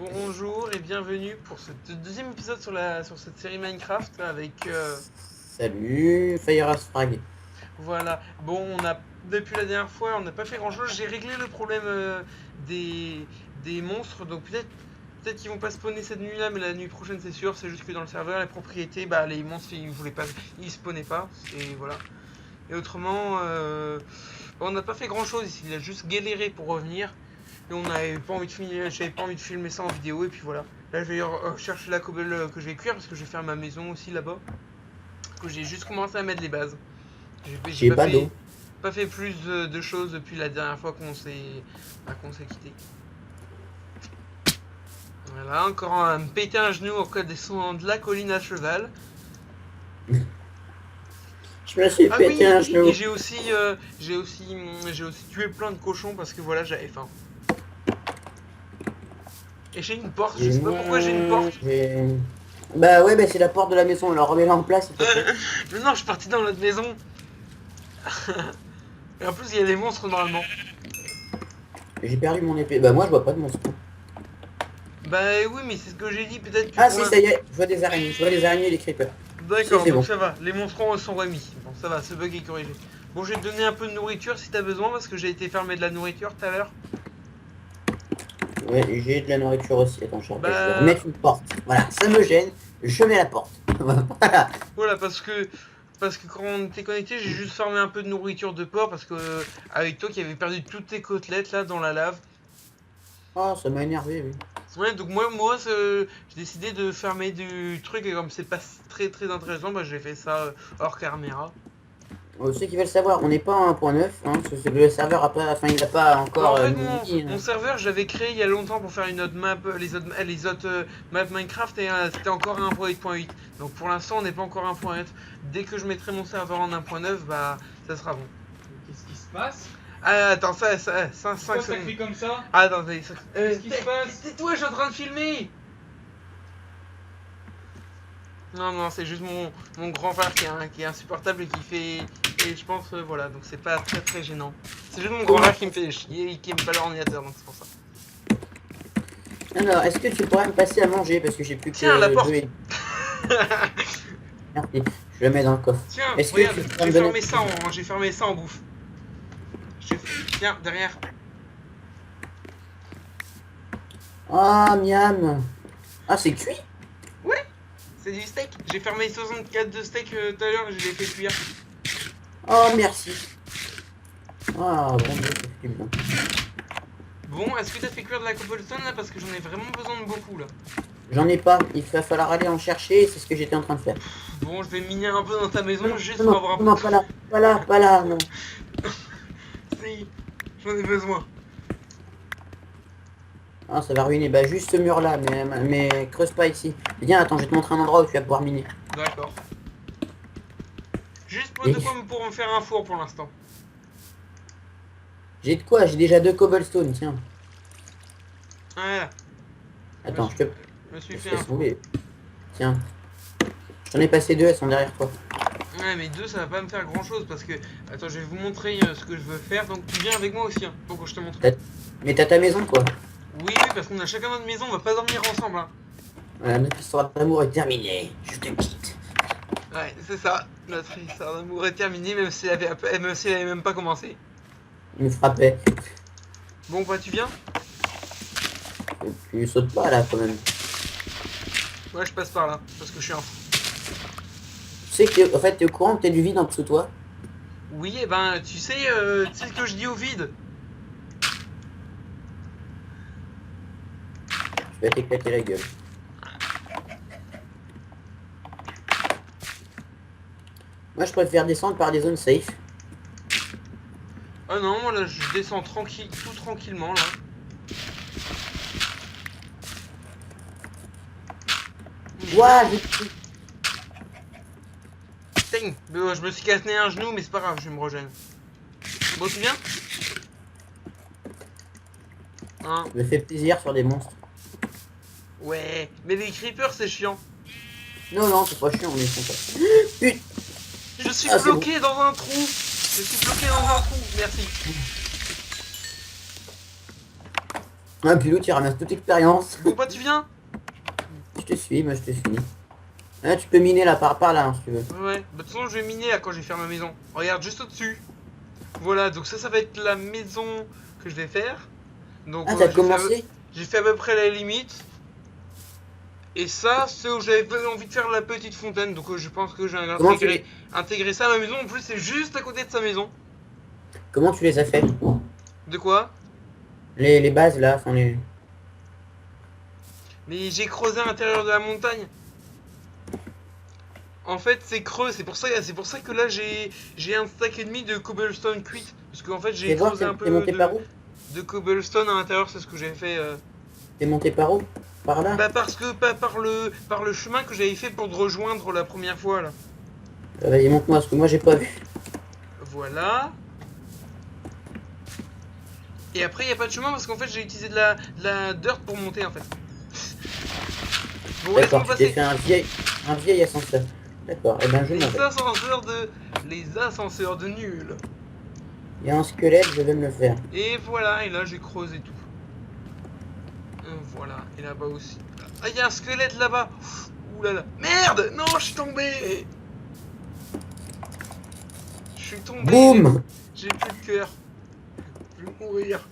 Bonjour et bienvenue pour ce deuxième épisode sur cette série Minecraft avec Salut, Fire Frag. voilà. Bon, depuis la dernière fois, on n'a pas fait grand-chose. J'ai réglé le problème des des monstres, donc peut-être qu'ils vont pas spawner cette nuit-là, mais la nuit prochaine c'est sûr. C'est juste que dans le serveur, les propriétés, bah les monstres ils voulaient pas, ils spawnaient pas et voilà. Et autrement, on n'a pas fait grand-chose ici. Il a juste galéré pour revenir. Et on n'avait pas envie de filmer, j'avais pas envie de filmer ça en vidéo et puis voilà. Là je vais chercher la cobble que je vais cuire parce que je vais faire ma maison aussi là-bas. Que j'ai juste commencé à mettre les bases. J'ai J'ai pas d'eau. pas fait plus de choses depuis la dernière fois qu'on s'est quitté. Voilà, encore un me péter un genou en cas descendant de la colline à cheval. Je me suis Ah pété oui, un et genou. j'ai aussi tué plein de cochons parce que voilà j'avais faim. Et j'ai une porte, je Et sais pas pourquoi j'ai une moi, porte. j'ai... Bah ouais, bah c'est la porte de la maison, alors remets-la en place s'il te plaît. Mais non, je suis parti dans notre maison. Et en plus, il y a des monstres normalement. J'ai perdu mon épée. Bah moi je vois pas de monstre. Bah oui, mais c'est ce que j'ai dit, peut-être que Ah pour si, l'instant. ça y est, je vois des araignées. Je vois des araignées et des creepers. Si, D'accord, c'est donc bon. ça va. Les monstres sont remis. Bon, ça va, ce bug est corrigé. Bon, je vais te donner un peu de nourriture si t'as besoin, parce que j'ai été fermé de la nourriture tout à l'heure. Ouais, j'ai de la nourriture aussi. Attends, je vais Bah remettre une porte. Voilà, ça me gêne. Je mets la porte. Voilà. voilà, parce que quand on était connecté, j'ai juste fermé un peu de nourriture de porc, parce que avec toi qui avais perdu toutes tes côtelettes là dans la lave. Oh, ça m'a énervé, oui. Ouais, donc j'ai décidé de fermer du truc et comme c'est pas très intéressant, bah j'ai fait ça hors caméra. Ceux qui veulent savoir, on n'est pas en 1.9, hein, parce que c'est le serveur après, enfin il n'a pas Bah encore en fait mis. mon serveur je l'avais créé il y a longtemps pour faire une autre map, les autres maps Minecraft et c'était encore un 1.8.8. Donc pour l'instant on n'est pas encore 1.8. Dès que je mettrai mon serveur en 1.9 bah ça sera bon. Qu'est-ce qui se passe? Ah attends ça 5 Pourquoi ça secondes. crie comme ça? Ah attendez, Qu'est-ce qui se passe? tais-toi, je suis en train de filmer. Non c'est juste mon grand frère qui est insupportable et qui fait et je pense voilà donc c'est pas très gênant. C'est juste mon grand frère qui me fait chier et qui aime pas l'ordinateur donc c'est pour ça. Alors, est-ce que tu pourrais me passer à manger parce que j'ai plus Tiens la que porte. deux et... Merci, je le mets dans le coffre. Tiens, Est-ce que regarde, tu pourrais me donner... j'ai fermé ça en bouffe. Tiens, derrière. Ah, miam. Ah, c'est cuit? Ouais, c'est du steak. J'ai fermé 64 de steak tout à l'heure et je l'ai fait cuire. Oh, merci. Ah, bon Dieu, ça fait du bien. Bon, est-ce que t'as fait cuire de la cobblestone là? Parce que j'en ai vraiment besoin de beaucoup là. J'en ai pas, il va falloir aller en chercher, c'est ce que j'étais en train de faire. Bon, je vais miner un peu dans ta maison juste Non, pour non, avoir un peu non, de... pas là, pas là, pas là, non. Si, j'en ai besoin. Ah, ça va ruiner, bah juste ce mur là, mais creuse pas ici. Viens, attends, je vais te montrer un endroit où tu vas pouvoir miner. D'accord. Juste Et pour me faire un four pour l'instant. j'ai de quoi, j'ai déjà 2 cobblestone, tiens. Voilà, Attends, je te... je me suis fait Laisse un four. tomber. Tiens. J'en ai passé 2, elles sont derrière toi. Ouais, mais deux, ça va pas me faire grand chose parce que. Attends, je vais vous montrer ce que je veux faire. Donc, tu viens avec moi aussi, hein, pour que je te montre. Mais t'as ta maison, quoi. Oui, parce qu'on a chacun notre maison, on va pas dormir ensemble. Hein. Voilà, notre histoire d'amour est terminée. Je te quitte. Ouais, c'est ça. Notre histoire d'amour est terminée, même si même si elle avait même pas commencé. Il me frappait. Bon, bah, tu viens? Tu sautes pas là, quand même. Ouais, je passe par là, parce que je suis un fou. Tu sais que en fait, t'es au courant que t'as du vide en dessous de toi? Oui, et ben, tu sais ce que je dis au vide? Je vais t'éclater la gueule. Moi, je préfère descendre par des zones safe. Ah non, moi là, je descends tranquille, tout tranquillement là. Ouah, Putain, je me suis cassé un genou, mais c'est pas grave, je vais me rejoindre. Bon, tu viens? Hein? je me fais plaisir sur des monstres. Ouais, mais les creepers, c'est chiant. Non, non, c'est pas chiant, on est sympa. Putain. Je suis Ah, c'est bloqué dans un trou. Je suis bloqué dans un trou. Merci. Ah, puis l'autre, il ramasse toute expérience. Bon, bah, tu viens? Je te suis, moi je te suis. Ah, tu peux miner là par là, hein, si tu veux. Ouais, bah, de toute façon, je vais miner là quand je vais faire ma maison. Regarde, juste au-dessus. Voilà, donc ça va être la maison que je vais faire. Donc, Ah, t'as j'ai fait, commencé? j'ai fait à peu près la limite. Et ça, c'est où j'avais envie de faire la petite fontaine. Donc, je pense que j'ai Comment intégré ça à ma maison. En plus, c'est juste à côté de sa maison. comment tu les as fait? De quoi? Les bases là, enfin les... Mais j'ai creusé à l'intérieur de la montagne. En fait, c'est creux, c'est pour ça que là j'ai un stack et demi de cobblestone cuit. Parce qu'en fait, j'ai Fais voir, creusé un t'es peu monté par où? de cobblestone à l'intérieur, c'est ce que j'ai fait. T'es monté par où? Par là? Bah, parce que pas par le chemin que j'avais fait pour te rejoindre la première fois là. Vas-y, montre-moi, parce que moi j'ai pas vu. Voilà. Et après, il n'y a pas de chemin parce qu'en fait, j'ai utilisé de la dirt pour monter en fait. Bon, laisse-moi D'accord, tu t'es passer. fait un vieil ascenseur. D'accord, et ben je m'en vais. Les ascenseurs de nul. Il y a un squelette, je vais me le faire. Et voilà, et là j'ai creusé tout. Voilà, et là-bas aussi. Ah, il y a un squelette là-bas. Ouh là là. Merde. Non, je suis tombé. Je suis tombé. Boum! J'ai plus de cœur. Je vais mourir.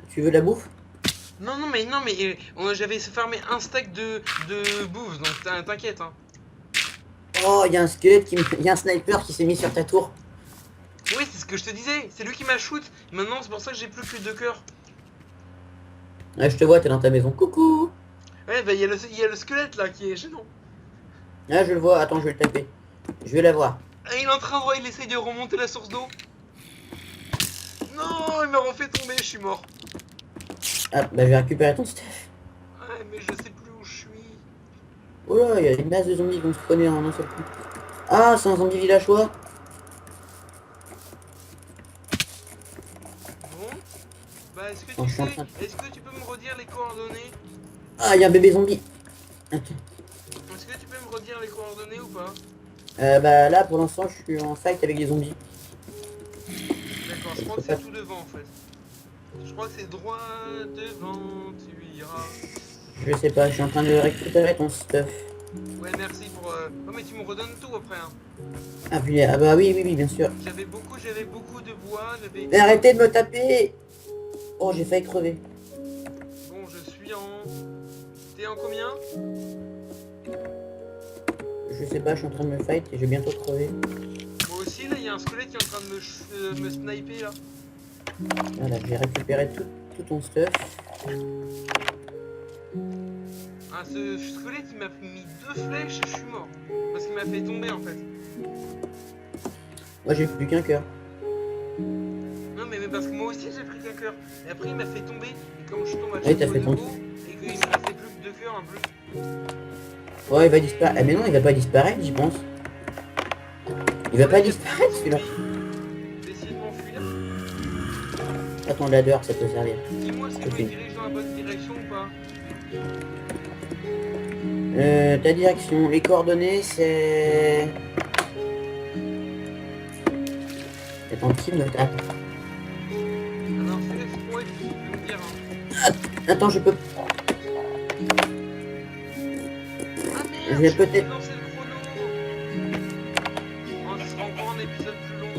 Tu veux la bouffe? Non, mais j'avais farmé un stack de bouffe, donc t'inquiète. Hein. Oh, il y a un squelette il y a un sniper qui s'est mis sur ta tour. Oui, c'est ce que je te disais. C'est lui qui m'a shoot. Maintenant, c'est pour ça que j'ai plus que 2 cœurs. Ouais, je te vois, t'es dans ta maison. Coucou! Ouais, bah il y a le squelette là qui est gênant. Ah, je le vois, attends, je vais le taper. Je vais la voir. Ah, il est en train de. Il essaye de remonter la source d'eau. Non, il m'a refait tomber, je suis mort. Ah, bah je vais récupérer ton stuff. Ouais, mais je sais plus où je suis. Oh là, il y a une masse de zombies qui vont se spawner en un seul coup. Ah, c'est un zombie villageois. Bon, bah est-ce que Oh, tu je suis en sais, train de... est-ce que tu peux me redire les coordonnées? Ah, il y a un bébé zombie. Ok. Est-ce que tu peux me redire les coordonnées ou pas? Bah là, pour l'instant, je suis en fight avec des zombies. D'accord, je crois que c'est tout devant en fait. Je crois que c'est droit devant, tu iras. Je sais pas, je suis en train de récupérer ton stuff. Ouais, merci pour. Oh, mais tu me redonnes tout après. Hein. Ah, puis, ah bah oui, oui, oui, bien sûr. J'avais beaucoup de bois, j'avais. Mais arrêtez de me taper. Oh, j'ai failli crever. Bon, je suis en. T'es en combien? Je sais pas, je suis en train de me fight et je vais bientôt crever. Moi aussi, là, il y a un squelette qui est en train de me sniper là. Voilà, j'ai récupéré tout ton stuff. Ah, ce squelette, il m'a mis 2 flèches et je suis mort. Parce qu'il m'a fait tomber en fait. Moi, j'ai plus qu'un cœur. Non, mais parce que moi aussi j'ai pris qu'un cœur. Et après, il m'a fait tomber. Et comme je tombe à Oui, chaque t'as fois fait de ton... haut, et qu'il me restait plus que 2 cœurs en plus. Ouais, il va disparaître. Ah, mais non, il va pas disparaître, j'y pense. Il va pas disparaître, celui-là. Je vais essayer de m'enfuir. Attends, la dehors, ça peut servir. Dis-moi si je Ok. me dirige dans la bonne direction ou pas. Ta direction, les coordonnées, c'est... Attends, qui me tape? Alors, fais l'exploit et puis tu peux me dire. Hein. Attends, je peux... Ah Je merde, vais j'ai oublié peut-être... de lancer le chrono. Oh, ce sera encore un épisode plus long.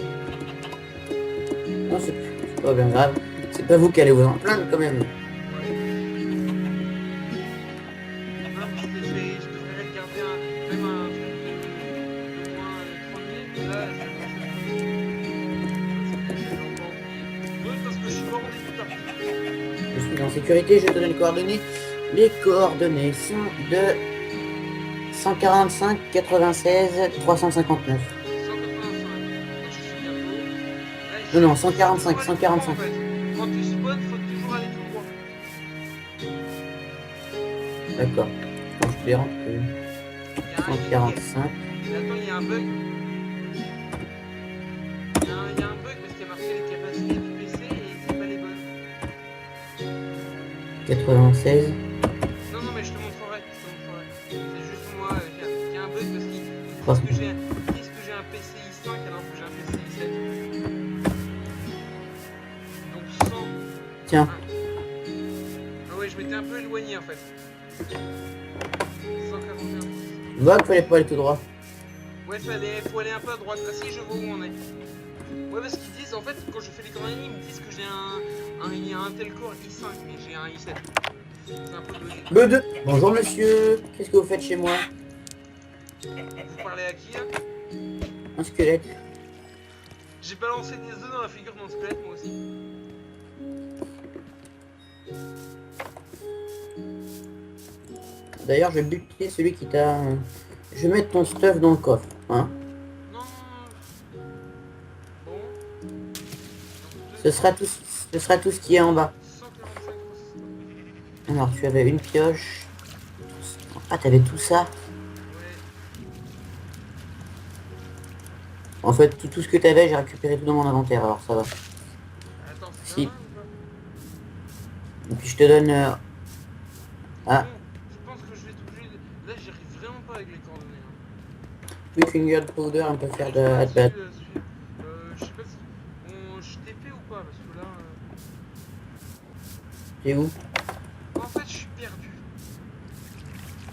Non, c'est pas bien grave. C'est pas vous qui allez vous en plaindre, quand même. Ouais. Ah, parce que je devrais regarder même un truc de moins 3 minutes. Et là, j'ai encore oublié. Ouais, parce que je suis mort au début de partie. Je suis en sécurité, je vais te donner les coordonnées. Les coordonnées sont de 145 96 359. 185. Non, non, 145, 145. En fait. Quand tu spawns, faut toujours aller tout droit. D'accord. Quand je vais rentrer. Il y a un- 145. Mais attends, il y a un bug. Il y a un bug parce qu'il y a marqué les capacités du PC et c'est pas les bonnes. 96. Non, non, mais je te montrerai. C'est juste moi. Il y a un bug parce qu'ils disent que j'ai un PCI 5 alors que j'ai un PCI 7. Donc 100. Tiens. éloigné en fait. 141. Je vois qu'il fallait pas aller tout droit. Ouais, faut aller un peu à droite. Ah si, je vois où on est. Ouais, parce qu'ils disent, en fait, quand je fais les coordonnées, ils me disent que j'ai il y a un tel core I5, mais j'ai un I7. C'est un peu logique. Le 2. Bonjour monsieur, qu'est-ce que vous faites chez moi? Vous parlez à qui là? Un squelette. J'ai balancé des œufs dans la figure de mon squelette, moi aussi. D'ailleurs, je vais buter celui qui t'a... Je vais mettre ton stuff dans le coffre, hein. Non. Bon. Ce sera tout ce qui est en bas. 145. Alors, tu avais une pioche. Ah, t'avais tout ça. Ouais. En fait, tout ce que t'avais, j'ai récupéré tout dans mon inventaire, alors ça va. Attends, c'est Si. pas mal ou pas? Et puis je te donne... Ah, Bon, je pense que je vais être obligé de... Là, j'y arrive vraiment pas avec les coordonnées. Hein. plus qu'une gueule powder, on peut faire de... Je sais de- pas si... Je TP ou pas, parce que là... C'est où? En fait, je suis perdu.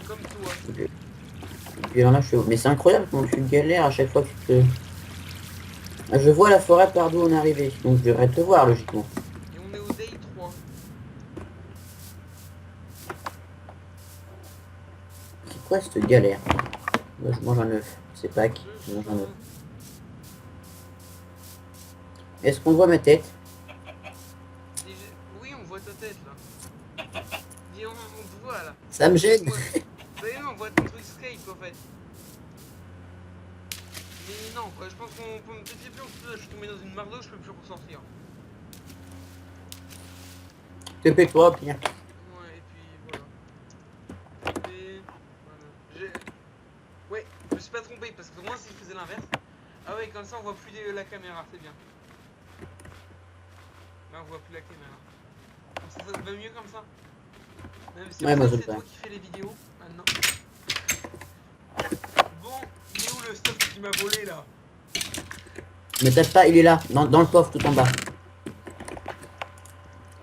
Comme toi. Et puis alors là, je suis... Mais c'est incroyable comment tu galères à chaque fois que tu te... Ah, je vois la forêt par d'où on est arrivé, donc je devrais te voir, logiquement. Et on est au day 3. C'est quoi cette galère? Moi, je mange un œuf. C'est pas qui, je mange un œuf. Est-ce qu'on voit ma tête? Oui, on voit ta tête, là. Et on te voit, là. Ça me gêne. D'ailleurs, on voit ton truc Skype, en fait. Mais non, quoi, je pense qu'on peut me péter plus en dessous, là, je suis tombé dans une mare d'eau, je peux plus ressortir. Tais-toi, pire. Ouais, et puis voilà. Et voilà. Ouais, je me suis pas trompé, parce que moi, si je faisais l'inverse... Ah ouais, comme ça, on voit plus la caméra, c'est bien. Là, on voit plus la caméra. Comme ça te va mieux comme ça? Même si Ouais, moi, c'est je toi le qui fais les vidéos, maintenant. Bon, il est où le stuff qui m'a volé, là? Ne tape pas, il est là, dans le coffre, tout en bas.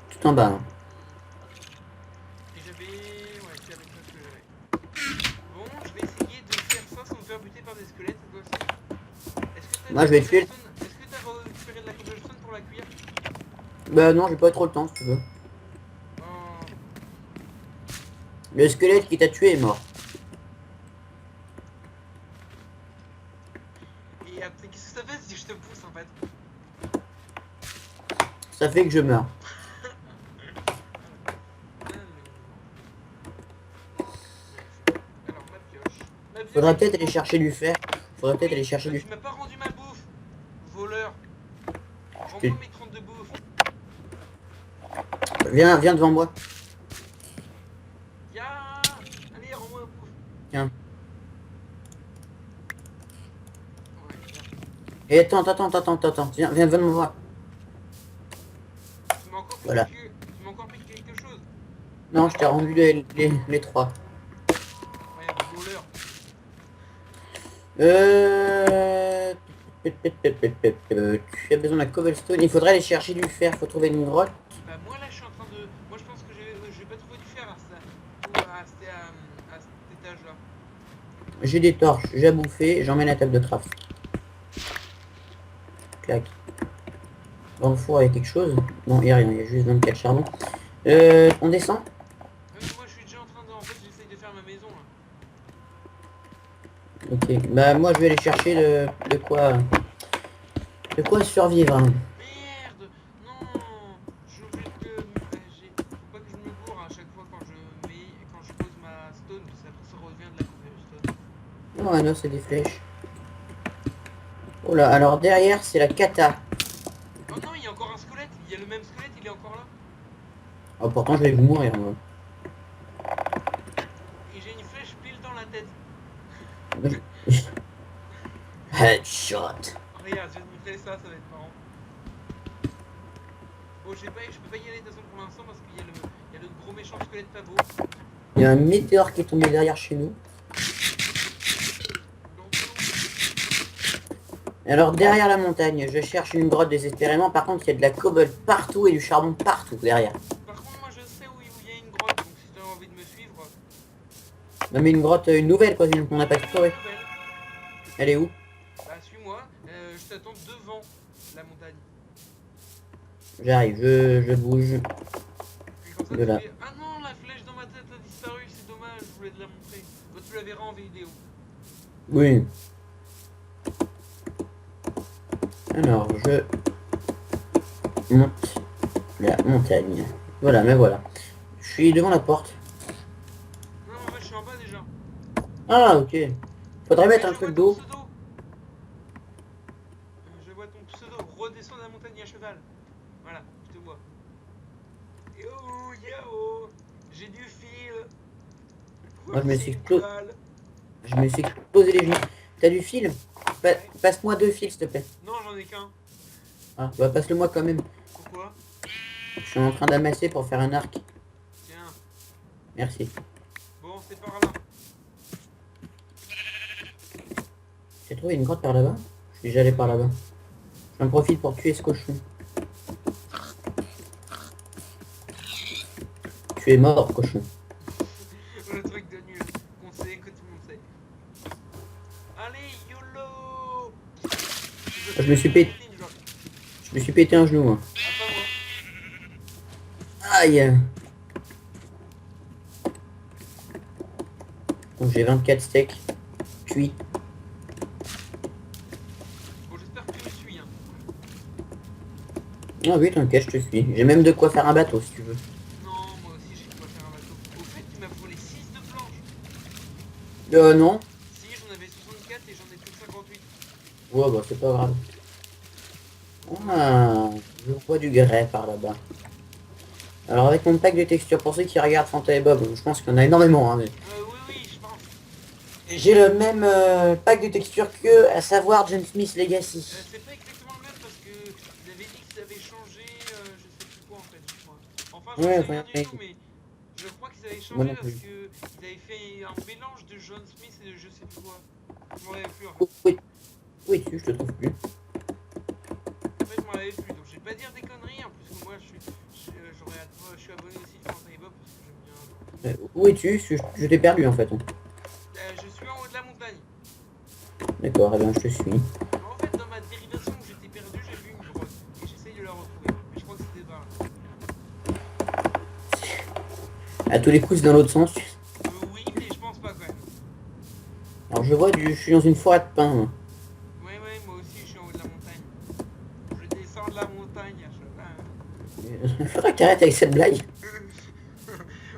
Tout en bas. Hein. Et j'avais... Ouais, c'est avec ça que j'avais. Bon, je vais essayer de faire ça sans me faire buter par des squelettes, cette fois-ci. Est-ce que t'as Moi, je vais tuer. Est-ce que t'as récupéré de la cobblestone pour la cuire? Bah non, j'ai pas trop le temps, si tu veux. Oh. Le squelette qui t'a tué est mort. Et après, qu'est-ce que ça fait si je te pousse, en fait? Ça fait que je meurs. Alors, ma pioche. Faudrait peut-être aller chercher du fer. Faudrait peut-être aller chercher du... Tu m'as pas rendu ma bouffe, voleur. Rends-moi Tu- mes 32 bouffes. Viens devant moi. Ya. Allez, rends-moi la bouffe. Tiens. Ouais, tiens. Et attends. Viens devant moi. Tu m'as encore pris Voilà. tu m'as encore pris quelque chose. Non, je t'ai rendu les trois. Ouais, voleur. Tu as besoin de la cobblestone. Il faudrait aller chercher du fer. Faut trouver une grotte. Bah moi là je suis en train de... Moi je pense que je vais pas trouver du fer à cet étage là. J'ai des torches. J'ai à bouffer. J'emmène la table de craft. Clac. Dans le four, il y a quelque chose. Non, il n'y a rien. Il y a juste 24 charbons. On descend. Ouais, mais moi je suis déjà en train de... En fait j'essaye de faire ma maison là. Ok. Bah moi, je vais aller chercher de quoi survivre. Hein. Merde. Non. Je suis obligé de... Faut pas que je me bourre à chaque fois quand je pose ma stone. Parce qu'après ça revient de la cobblestone. Oh, non, c'est des flèches. Oh là, alors derrière, c'est la kata. Oh non, il y a encore un squelette. Il y a le même squelette, il est encore là. Oh, pourtant, je vais mourir, moi. Et j'ai une flèche pile dans la tête. Headshot. Regarde, je vais te montrer ça, ça va être marrant. Bon, je peux pas y aller de toute façon pour l'instant parce qu'il y a le gros méchant squelette pas beau. Il y a un météore qui est tombé derrière chez nous. Donc, Et alors, derrière la montagne, je cherche une grotte désespérément. Par contre, il y a de la cobble partout et du charbon partout derrière. par contre, moi je sais où il y a une grotte. Donc si t'as quoi. Non mais une grotte, une nouvelle quoi, une qu'on n'a pas explorée. Nouvelle. Elle est où? Bah suis-moi, je t'attends devant la montagne. J'arrive, je bouge. Puis comme ça De tu là. fais, ah non, la flèche dans ma tête a disparu, c'est dommage, je voulais te la montrer. Bah, tu la verras en vidéo. Oui. Alors, je monte la montagne. Voilà, mais voilà. Je suis devant la porte. Non, en fait, je suis en bas déjà. Ah, ok. Faudrait Mais mettre un je vois truc ton d'eau. pseudo. Je vois ton pseudo. Redescends la montagne à cheval. Voilà, je te vois. Yo, yo, j'ai du fil. Moi, je me Voici suis une explo- toile. je me suis explosé les genoux. T'as du fil? Passe-moi 2 fils, s'il te plaît. Non, j'en ai qu'un. Ah, bah passe-le-moi quand même. Pourquoi? Je suis en train d'amasser pour faire un arc. Tiens. Merci. Bon, c'est par là. J'ai trouvé une grotte par là-bas. Je suis déjà allé par là-bas. J'en profite pour tuer ce cochon. Tu es mort, cochon. Le truc de nul. On sait que tout le monde sait. Allez, YOLO. Je me suis pété. Je me suis pété un genou, moi. Ah, pas moi. Aïe. Donc j'ai 24 steaks. Cuits. Bon, j'espère que tu me suis. Hein. Ah oui, t'inquiète, je te suis. J'ai même de quoi faire un bateau, si tu veux. Non, moi aussi j'ai de quoi faire un bateau. Au fait, tu m'as volé 6 de planches. Non. Si, j'en avais 64 et j'en ai plus que 58. Ouais, bah c'est pas grave. Ah, je vois du grès par là-bas. Alors avec mon pack de textures, pour ceux qui regardent Fanta et Bob, je pense qu'il y en a énormément. Hein, mais Oui, je pense. j'ai le même pack de textures que, à savoir John Smith Legacy. C'est pas exactement le même parce que ils avaient dit que ça avait changé, je sais plus quoi en fait, je crois. Enfin, je Ouais, sais enfin, rien du tout, mais je crois qu'ils avaient Moi changé non parce plus. que ils avaient fait un mélange de John Smith et de je sais plus quoi. Je m'en avais plus en fait. Oui, oui, tu, je te trouve plus. En fait, je m'en avais plus, donc je vais pas dire des conneries. En plus que moi, je suis abonné aussi de Fanta et Bob parce que j'aime bien. Où es-tu? Je t'ai perdu en fait. Je suis en haut de la montagne. D'accord, eh bien je te suis. Mais en fait, dans ma dérivation où j'étais perdu, j'ai vu une grotte et j'essaye de la retrouver. Mais je crois que c'était par là. À tous les coups, c'est dans l'autre sens. Oui, mais je pense pas quand même. Alors je vois je suis dans une forêt de pins. Moi. Ouais, moi aussi, je suis en haut de la montagne. Je descends de la montagne à cheval. Il faudrait que t'arrêtes avec cette blague.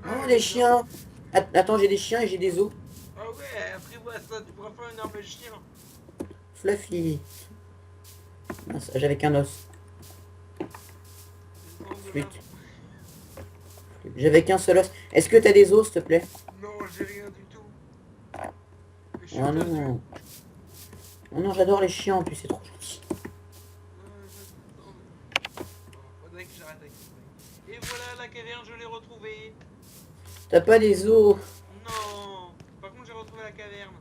Oh les chiens. Attends, j'ai des chiens et j'ai des os. Ah ouais, apprivoise ça, tu pourras faire une arme de chien. Fluffy. Mince, j'avais qu'un os. Descends de Flûte. là. J'avais qu'un seul os. Est-ce que t'as des os, s'il te plaît? Non, j'ai rien du tout. Mais je suis Oh perdu. non. Oh non, j'adore les chiens en plus, c'est trop gentil. Faudrait que j'arrête avec ça. Et voilà, la caverne, je l'ai retrouvée. T'as pas des os? Non. Par contre, j'ai retrouvé la caverne.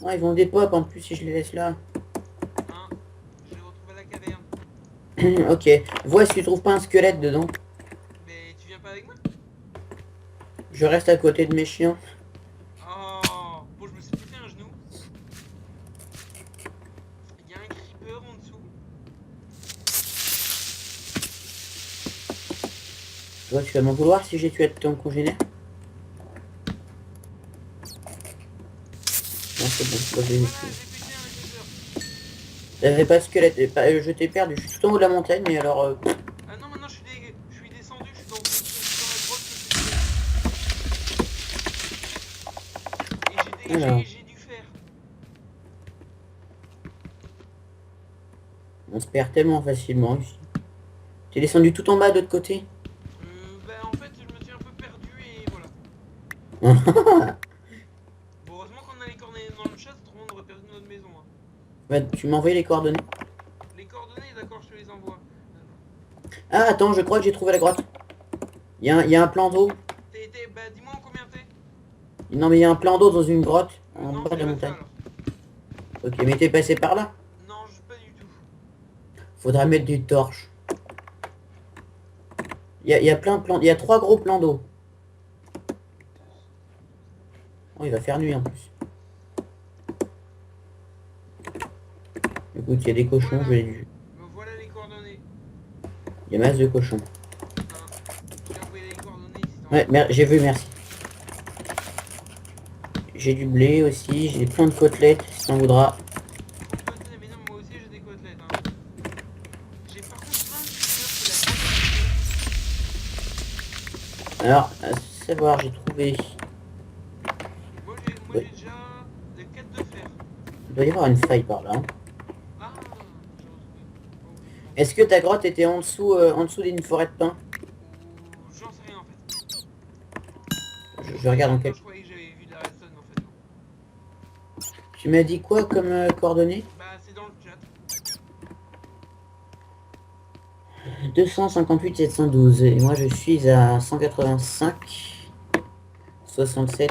Oh, ils vont des pop en plus si je les laisse là. Hein, j'ai retrouvé la caverne. Ok. Vois si tu trouves pas un squelette dedans. Mais tu viens pas avec moi? Je reste à côté de mes chiens. Oh, bon, je me suis pété un genou. Il y a un creeper en dessous. Tu vois, tu vas m'en vouloir si j'ai tué ton congénère? Non, c'est bon, je vais Voilà, tuer. j'ai pété un creeper. J'avais pas de squelette, je t'ai perdu, je suis tout en haut de la montagne, mais alors... Ah non, maintenant je suis descendu, je suis dans la grotte que j'ai Alors. et j'ai du fer. On se perd tellement facilement ici. T'es descendu tout en bas de l'autre côté? Bah en fait, je me suis un peu perdu et voilà. Bon, heureusement qu'on a les coordonnées dans le chat, autrement on aurait perdu notre maison. Hein. Bah, tu m'as envoyé les coordonnées? Les coordonnées, d'accord, je te les envoie. Ah, attends, je crois que j'ai trouvé la grotte. Il y a un plan d'eau. Bah dis-moi en combien t'es. Non, mais il y a un plan d'eau dans une grotte, en Non, bas de la c'est pas ça, montagne. alors. Ok, mais t'es passé par là? Non, je pas du tout. Faudra mettre du torche. Il y a plein de plans, il y a 3 gros plans d'eau. Oh, il va faire nuit en plus. Écoute, il y a des cochons, Voilà. je vais du... Me voilà les coordonnées. Il y a masse de cochons. Hein. Je t'ai envoyé les coordonnées si t'en Ouais, j'ai vu, merci. J'ai du blé aussi, j'ai plein de côtelettes, si t'en voudras. Trop de côtelettes, mais non, moi aussi j'ai des côtelettes. Hein. J'ai par contre plein de sucre, c'est la Alors, à savoir, j'ai trouvé... Moi Ouais, j'ai déjà des 4 de fer. il doit y avoir une faille par là. Hein. Ah, j'ai retrouvé. Oh, Est-ce que ta grotte était en dessous d'une forêt de pin? ou j'en sais rien en fait. Je regarde en Non, quel... je croyais que j'avais vu de la redstone, mais en fait non. Tu m'as dit quoi comme coordonnées? Bah c'est dans le chat. 258 712 et moi je suis à 185 67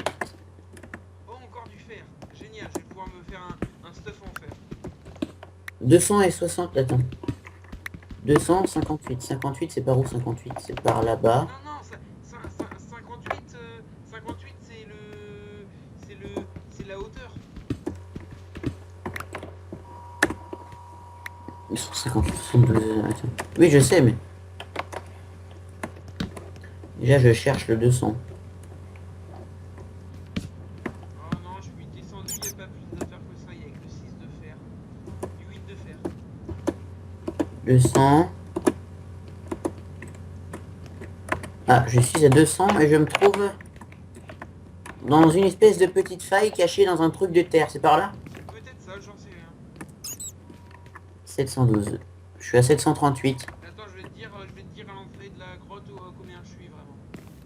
Oh, encore du fer. Génial, je vais pouvoir me faire un stuff en fer. 200 et 60. Attends, 258 58 c'est par où? 58 c'est par là-bas. Non, non, 58, 58 c'est la hauteur. 158 72 attends. Oui je sais mais déjà je cherche le 200. Oh non, je suis descendu, il n'y a pas plus de fer que ça, il y a que le 6 de fer. Du 8 de fer. 200. Ah, je suis à 200 et je me trouve dans une espèce de petite faille cachée dans un truc de terre. C'est par là? C'est peut-être ça, j'en sais rien. 712. Je suis à 738. Attends, je vais te dire à l'entrée de la grotte combien je suis vraiment.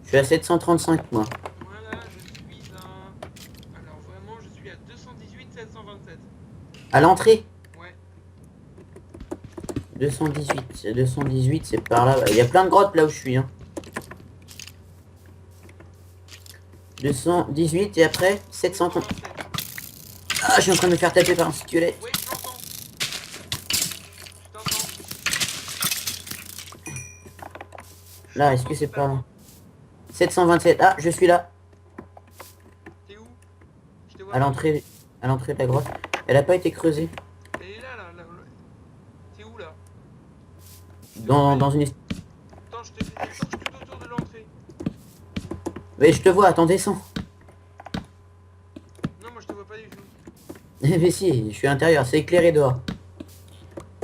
Je suis à 735 moi. Voilà, je suis à... Alors vraiment, je suis à 218 727. À l'entrée? Ouais. 218. 218 c'est par là. Il y a plein de grottes là où je suis. Hein. 218 et après 730. 227. Ah, je suis en train de me faire taper par un squelette. Oui, je t'entends. Je t'entends. Là, est-ce que c'est par là? 727. Ah, je suis là. T'es où? Je te vois À pas. l'entrée de la grotte. Elle a pas été creusée. Elle est là, là. T'es où là? Dans une... Attends, je te fais des torches tout autour de l'entrée. Mais je te vois, attends, descends. Non, moi je te vois pas du tout. Mais si, je suis à l'intérieur, c'est éclairé dehors.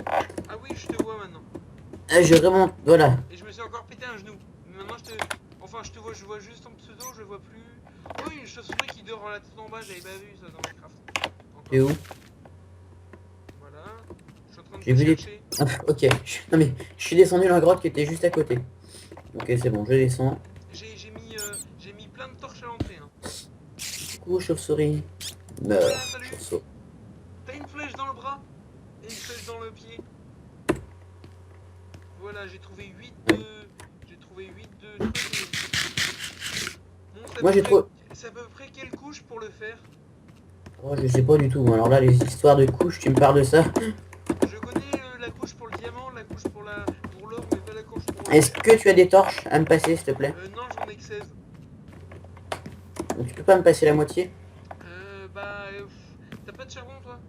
Ah oui, je te vois maintenant. Ah, je remonte, voilà. Et je me suis encore pété un genou. Mais maintenant je te... Enfin, je te vois, je vois juste en pseudo, je vois plus... Oh, une chauve-souris qui dort la tête en bas, j'avais pas vu ça dans Minecraft. Encore. T'es où? Voilà. Je suis en train de J'ai te vu les... chercher. Ah, ok. Non mais, je suis descendu dans la grotte qui était juste à côté. Ok, c'est bon, je descends. J'ai mis plein de torches à l'entrée. Hein. Coucou, chauve-souris. Voilà, salut. Chauve-souris. T'as une flèche dans le bras et une flèche dans le pied. Voilà, j'ai trouvé 8 de... J'ai trouvé 8 de trucs. Bon, Moi, j'ai trouvé... c'est à peu près quelle couche pour le faire? Oh, je sais pas du tout. Alors là, les histoires de couches, tu me parles de ça. Je connais la couche pour le diamant, la couche pour l'or, mais pas la couche pour... Est-ce que tu as des torches à me passer, s'il te plaît? Non, j'en ai que 16. Donc, tu peux pas me passer la moitié? T'as pas de charbon, toi?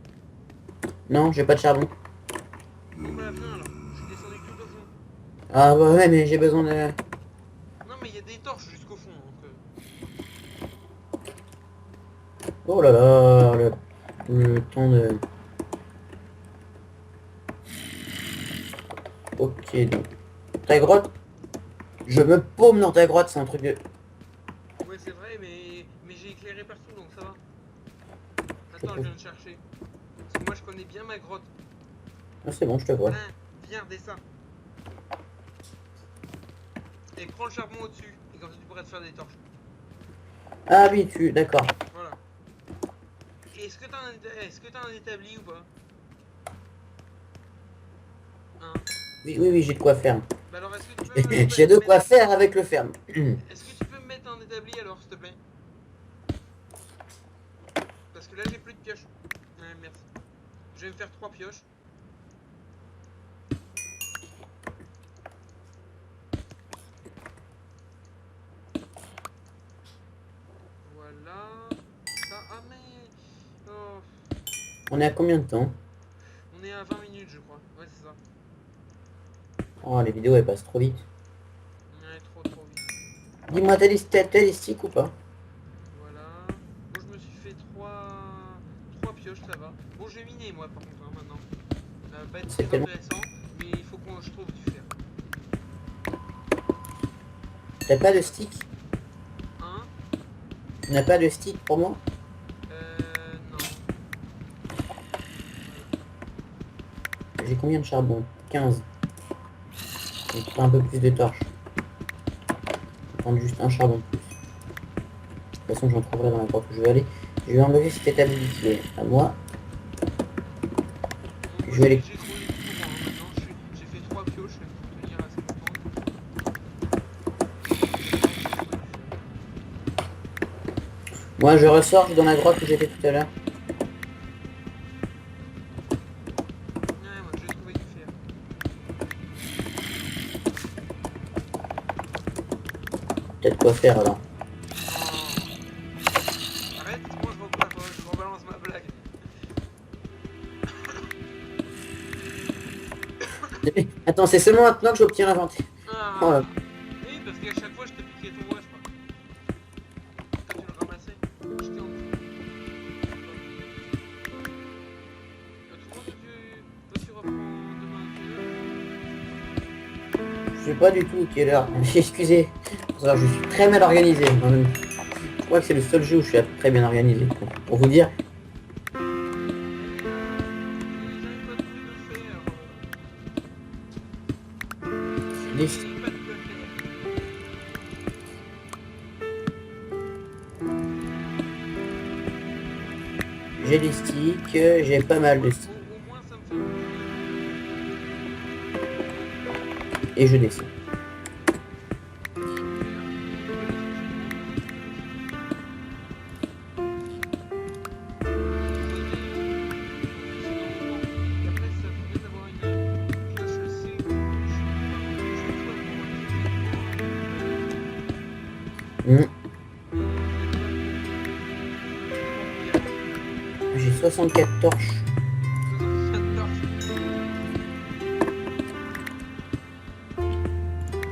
Non, j'ai pas de charbon. Bon, bah, viens alors. Je suis descendu tout au fond. Ah bah ouais, mais j'ai besoin de... Non, mais il y a des torches jusqu'au fond, donc... Oh là là, le temps de... Ok, donc... Ta grotte... Je me paume dans ta grotte, c'est un truc de... Ouais, c'est vrai, mais j'ai éclairé partout, donc ça va. Attends, je viens de chercher. Parce que moi, je connais bien ma grotte. Ah, c'est bon, je te vois. Viens, descends. Et prends le charbon au-dessus. Et comme ça, tu pourras te faire des torches. Ah oui, D'accord. Voilà. Et est-ce que t'as un établi ou pas? Hein? Oui, j'ai de quoi faire. Bah alors, est-ce que tu peux J'ai de quoi faire avec le ferme. Est-ce que tu peux me mettre un établi alors, s'il te plaît? Parce que là, j'ai plus de pioches. Ouais, merci. Je vais me faire 3 pioches. Voilà. On est à combien de temps? On est à 20 minutes, je crois. Ouais, c'est ça. Oh, les vidéos elles passent trop vite. Ouais, trop vite. Dis-moi, t'as des sticks ou pas? Voilà. Bon, je me suis fait 3 pioches, ça va. Bon, je vais miner, moi, par contre, hein, maintenant. Ça va pas être C'est très tellement- intéressant, mais il faut que je trouve du fer. T'as pas de stick? Hein? On n'a pas de stick pour moi? Non. J'ai combien de charbon? 15. Il faut un peu plus de torches. Je vais prendre juste un charbon de plus. De toute façon, j'en trouverai dans la grotte où je vais aller. Je vais enlever cet établi qui est à moi. Bon, Je vais aller- j'ai trouvé du courant, hein, maintenant. J'ai fait 3 pioches pour tenir assez longtemps. Moi, je ressors dans la grotte où j'étais tout à l'heure. Ouais, moi, j'ai trouvé du fer. Peut-être quoi faire alors. Arrête, moi je rebalance ma blague. Attends, c'est seulement maintenant que j'obtiens l'inventaire. Ah. Oh là. Oui, parce qu'à chaque fois je te piquais ton bois, je crois. Quand tu le ramassais, j'étais en dessous. Autrement, toi, tu reprends demain à quelle heure? Je sais pas du tout quelle heure. Excusez. Alors, je suis très mal organisé. Je crois que c'est le seul jeu où je suis à peu près bien organisé. Pour vous dire. J'avais pas trouvé de fer. Les- J'ai pas de quoi faire. J'ai des sticks, j'ai pas mal de sticks. Au moins ça me fait un peu Et je descends. Hmm. J'ai 64 torches.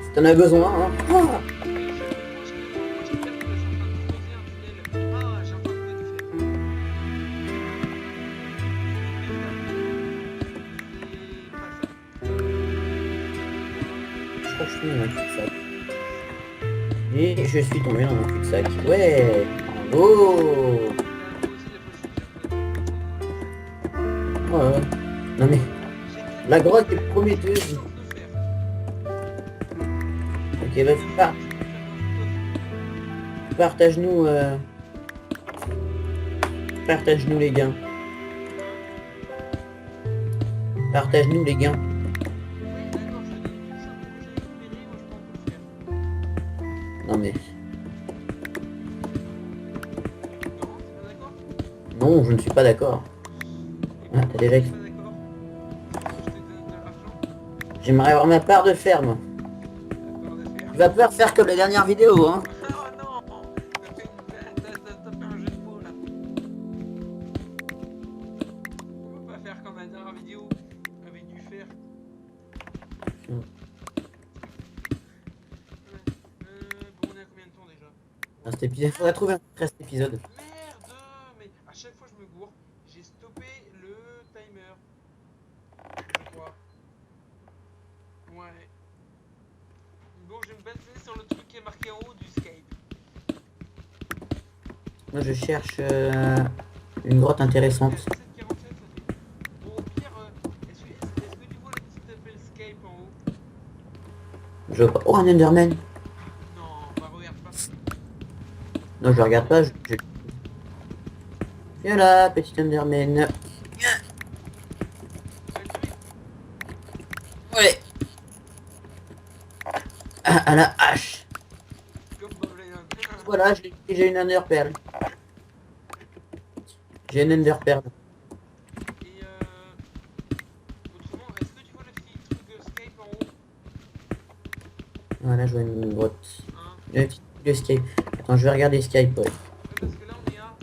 Si t'en as besoin, hein. Ah, je crois que je suis dans un cul-de-sac. Et je suis tombé dans un cul-de-sac. Ouais, bravo. Ouais. Non mais, la grotte est prometteuse. Ok, vas-y, partage-nous partage-nous les gains. Partage-nous les gains. Non mais, non, je ne suis pas d'accord. Ah, t'as déjà... J'aimerais avoir ma part de fer, moi. Tu vas pouvoir faire comme la dernière vidéo, hein. Oh non! T'as fait un jeu de mots là. On peut pas faire comme la dernière vidéo avec du fer. Mm. Bon, on est à combien de temps déjà? Dans cet épisode, il faudrait trouver un reste épisode. Merde! Mais à chaque fois je me gourre. J'ai stoppé le timer. Je crois. Ouais. Bon, je vais me baser sur le truc qui est marqué en haut du Skype. Moi, je cherche une grotte intéressante. 747, ça fait. Bon, au pire, est-ce que tu vois le petit appel Skype en haut? Je vois pas. Oh, un Enderman. Non, bah regarde pas. Non, je regarde pas. Viens là, petit Enderman. Tu vas le tuer? Ouais. Ah, à la hache. Comme Bob Lennon. Voilà, j'ai une Ender Pearl. J'ai une Ender Pearl. Et autrement, est-ce que tu vois le petit truc de Skype en haut? Voilà, je vois une grotte. Hein? Le petit truc de Skype. Attends, je vais regarder Skype. Ouais. Ouais, parce que là on est à...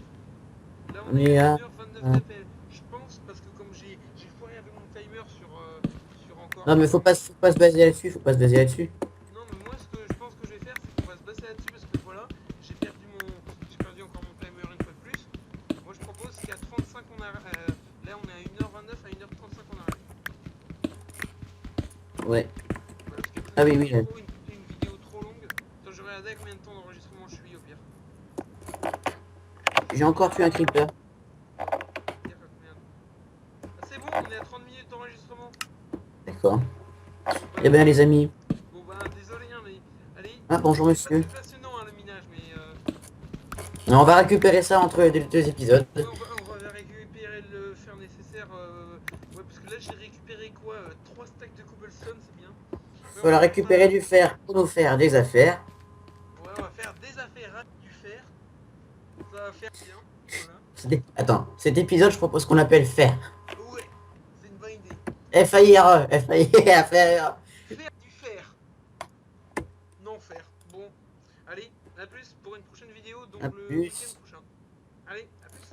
Là On est à- 1h29 à- d'appel. Je pense Non mais faut pas se baser là-dessus, faut pas se baser là-dessus. Non, mais moi, ce que je pense que je vais faire, c'est qu'on va se baser là-dessus parce que voilà, j'ai perdu encore mon timer une fois de plus. Moi, je propose qu'à 35 on arrête. Là, on est à 1h29, à 1h35 on arrête. Ouais. Voilà, parce qu'après, Ah oui, ça oui. fait trop une vidéo trop longue. Attends, je vais regarder à combien de temps d'enregistrement je suis au pire. J'ai encore tué un creeper. Dire à combien. Ah, c'est bon, on est à 30 minutes d'enregistrement. D'accord. Bon, Eh bien les amis. bon, bah, désolé, hein, mais allez. Ah bonjour C'est pas monsieur. très passionnant, hein, le minage, mais On va récupérer ça entre les deux épisodes. ouais, on va récupérer le fer nécessaire. Ouais, parce que là, j'ai récupéré quoi 3 stacks de cobblestone, c'est bien. Ouais, Faut la récupérer du fer pour nous faire des affaires. Ouais, on va faire des affaires avec du fer. Ça va faire bien. Voilà. Attends, cet épisode je propose qu'on appelle fer. Ouais, c'est une bonne idée. F-A-I-R-E. F-A-I-R-E. Faire du fer. Non, fer. Bon, allez, à plus pour une prochaine vidéo, donc À le plus. week-end prochain. Allez, à plus.